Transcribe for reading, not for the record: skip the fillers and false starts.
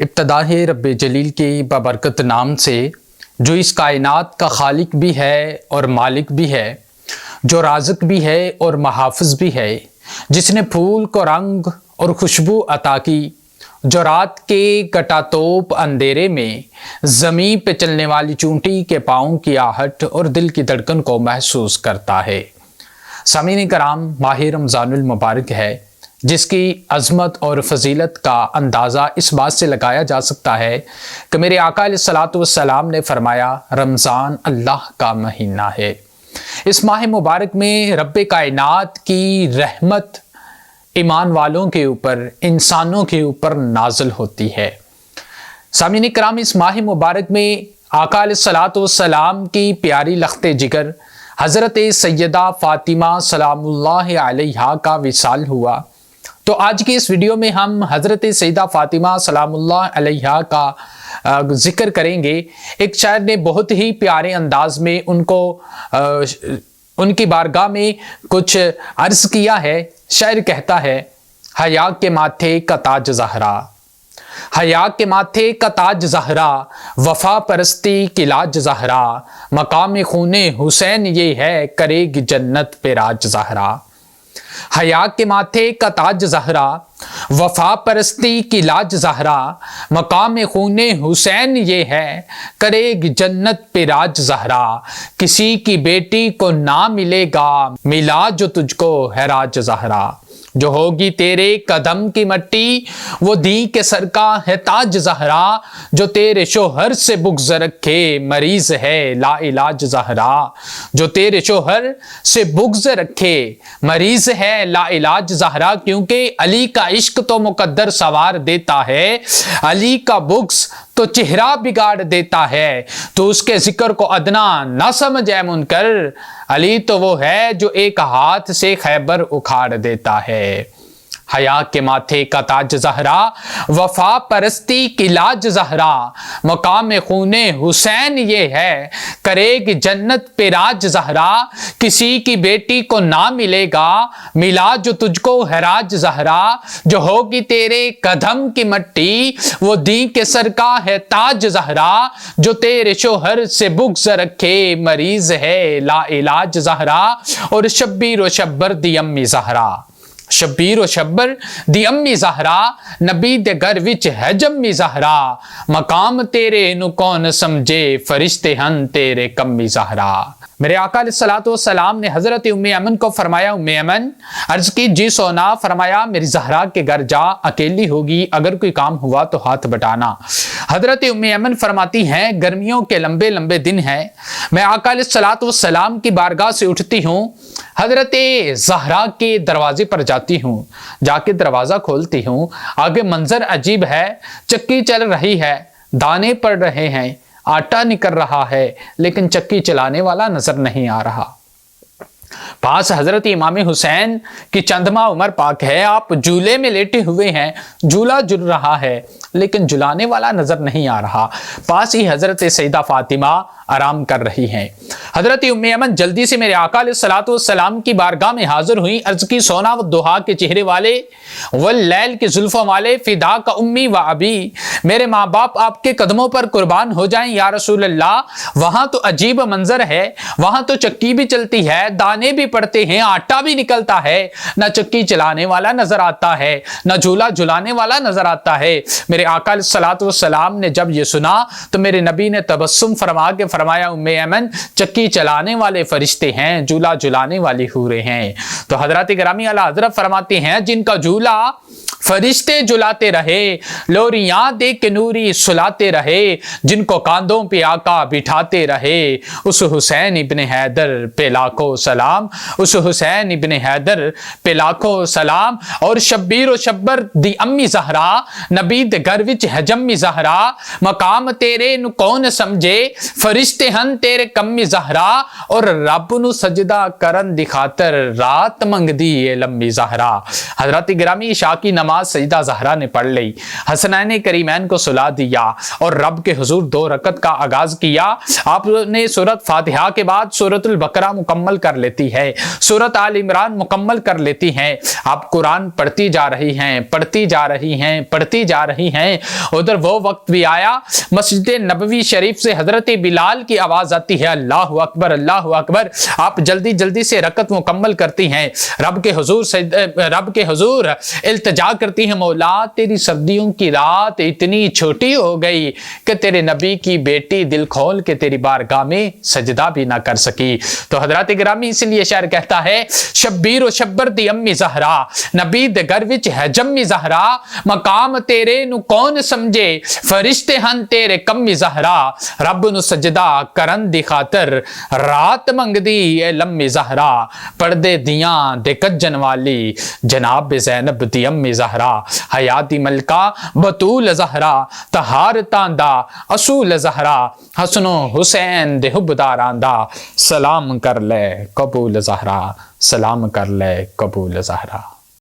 ابتدا ہے رب جلیل کے بابرکت نام سے جو اس کائنات کا خالق بھی ہے اور مالک بھی ہے، جو رازق بھی ہے اور محافظ بھی ہے، جس نے پھول کو رنگ اور خوشبو عطا کی، جو رات کے گٹاتوپ اندھیرے میں زمین پہ چلنے والی چونٹی کے پاؤں کی آہٹ اور دل کی دھڑکن کو محسوس کرتا ہے۔ سامعین کرام، ماہ رمضان المبارک ہے جس کی عظمت اور فضیلت کا اندازہ اس بات سے لگایا جا سکتا ہے کہ میرے آقا علیہ الصلوۃ والسلام نے فرمایا رمضان اللہ کا مہینہ ہے۔ اس ماہ مبارک میں رب کائنات کی رحمت ایمان والوں کے اوپر، انسانوں کے اوپر نازل ہوتی ہے۔ سامعین کرام، اس ماہ مبارک میں آقا علیہ الصلوۃ والسلام کی پیاری لخت جگر حضرت سیدہ فاطمہ سلام اللہ علیہا کا وصال ہوا۔ تو آج کی اس ویڈیو میں ہم حضرت سیدہ فاطمہ سلام اللہ علیہا کا ذکر کریں گے۔ ایک شاعر نے بہت ہی پیارے انداز میں ان کی بارگاہ میں کچھ عرض کیا ہے۔ شاعر کہتا ہے، حیا کے ماتھے کا تاج زہرا، حیا کے ماتھے کا تاج زہرا، وفا پرستی کی لاج زہرا، مقام خون حسین یہ ہے کرے گی جنت پہ راج زہرا۔ حیا کے ماتھے کا تاج زہرا، وفا پرستی کی لاج زہرا، مقام خون حسین یہ ہے کرے گی جنت پہ راج زہرا۔ کسی کی بیٹی کو نہ ملے گا ملا جو تجھ کو ہے راج زہرا، جو ہوگی تیرے قدم کی مٹی وہ دین کے سر کا ہے تاج زہرا، جو تیرے شوہر سے بغض رکھے مریض ہے لا علاج زہرا، جو تیرے شوہر سے بغض رکھے مریض ہے لا علاج زہرا۔ کیونکہ علی کا عشق تو مقدر سوار دیتا ہے، علی کا بغض تو چہرہ بگاڑ دیتا ہے، تو اس کے ذکر کو ادنا نہ سمجھے منکر، علی تو وہ ہے جو ایک ہاتھ سے خیبر اکھاڑ دیتا ہے۔ حیا کے ماتھے کا تاج زہرا، وفا پرستی کی لاج زہرا، مقام خون حسین یہ ہے کرے گی جنت پہ راج زہرا۔ کسی کی بیٹی کو نہ ملے گا ملا جو تجھ کو ہے راج زہرا، جو ہوگی تیرے قدم کی مٹی وہ دین کے سر کا ہے تاج زہرا، جو تیرے شوہر سے بغض رکھے مریض ہے لا علاج زہرا۔ اور شبیر و شبر دی امی زہرا، شبیر و شبر دی امی زہرا، نبی دے گھر وچ ہے جمی زہرا، مقام تیرے نو کون سمجھے فرشتے ہن تیرے کمی زہرا۔ میرے آقا علیہ الصلوۃ والسلام نے حضرت ام ایمن کو فرمایا، ام ایمن، عرض کی جی سونا، فرمایا میری زہرا کے گھر جا، اکیلی ہوگی، اگر کوئی کام ہوا تو ہاتھ بٹانا۔ حضرت ام ایمن فرماتی ہیں گرمیوں کے لمبے لمبے دن ہیں، میں آقا علیہ الصلوۃ والسلام کی بارگاہ سے اٹھتی ہوں، حضرت زہرا کے دروازے پر جاتی ہوں، جا کے دروازہ کھولتی ہوں، آگے منظر عجیب ہے، چکی چل رہی ہے، دانے پڑ رہے ہیں، آٹا نکل رہا ہے، لیکن چکی چلانے والا نظر نہیں آ رہا۔ پاس حضرت امام حسین کی چندما عمر پاک ہے، آپ جھولے میں لیٹے ہوئے ہیں، جھولا جھل رہا ہے لیکن جھلانے والا نظر نہیں آ رہا۔ پاس ہی حضرت سیدہ فاطمہ آرام کر رہی ہیں۔ حضرت ام ایمن جلدی سے میرے آقا علیہ الصلوۃ والسلام کی بارگاہ میں حاضر ہوئی، عرض کی سونا و دہا کے چہرے والے، واللیل کی زلفوں والے، فدا کا امی و ابی، میرے ماں باپ آپ کے قدموں پر قربان ہو جائیں یا رسول اللہ۔ وہاں تو عجیب منظر ہے، وہاں تو چکی بھی چلتی ہے، دانے بھی پڑتے ہیں، آٹا بھی نکلتا ہے، نہ چکی چلانے والا نظر آتا ہے، نہ جھولا جھلانے والا نظر آتا ہے۔ میرے آقا علیہ الصلوۃ والسلام نے جب یہ سنا تو میرے نبی نے تبسم فرما کے فرمایا، ام ایمن، چکی چلانے والے فرشتے ہیں، جھولا جھلانے والی حوریں ہیں۔ تو حضرات گرامی اعلیٰ حضرت فرماتے ہیں جن کا جھولا فرشتے جلاتے رہے، لوریاں دے کے نوری سلاتے رہے، جن کو کاندھوں پہ آقا بٹھاتے رہے، اس حسین ابن حیدر پہ لاکھوں سلام، اس حسین ابن حیدر پہ لاکھوں سلام۔ اور شبیر و شبر دی امی زہرا، نبی دے گھر وچ ہے جمی زہرا، مقام تیرے نو کون سمجھے فرشتے ہن تیرے کمی زہرا، اور رب نو سجدہ کرن دی خاطر رات منگ دی اے لمبی زہرا۔ حضرات گرامی، عشاء کی نماز نماز سجدہ زہرا نے پڑھ لی، حسنین کریمین کو سلا دیا اور رب کے حضور 2 رکعت کا آغاز کیا۔ آپ نے سورت فاتحہ کے بعد سورت البقرہ مکمل کر لیتی ہے، سورت آل عمران مکمل کر لیتی ہیں، آپ قرآن پڑھتی جا رہی ہیں، پڑھتی جا رہی ہیں، پڑھتی جا رہی ہیں۔ ادھر وہ وقت بھی آیا، مسجد نبوی شریف سے حضرت بلال کی آواز آتی ہے، اللہ اکبر اللہ اکبر۔ آپ جلدی جلدی سے رکعت مکمل کرتی ہیں، رب کے حضور التجا کرتی ہیں، مولا تیری سردیوں کی رات اتنی چھوٹی ہو گئی کہ تیرے نبی کی بیٹی دل کھول کے تیری بارگاہ میں سجدہ بھی نہ کر سکی۔ تو حضرات گرامی اس لیے شاعر کہتا ہے، شبیر و شبر دی امی زہرا، نبی دے گھر وچ ہے جمی زہرا، مقام تیرے نو کون سمجھے، فرشتے ہن تیرے کمی زہرا، رب نو سجدہ کرن دی خاطر رات منگ دی اے لمی زہرا، پردے دیاں دے کجن والی جناب زینب دی امی زہرا، حیاتی ملکہ بطول زہرا، طہارتاں دا اصول زہرا، حسن و حسین دے حبداراں دا سلام کر لے قبول زہرا، سلام کر لے قبول زہرا۔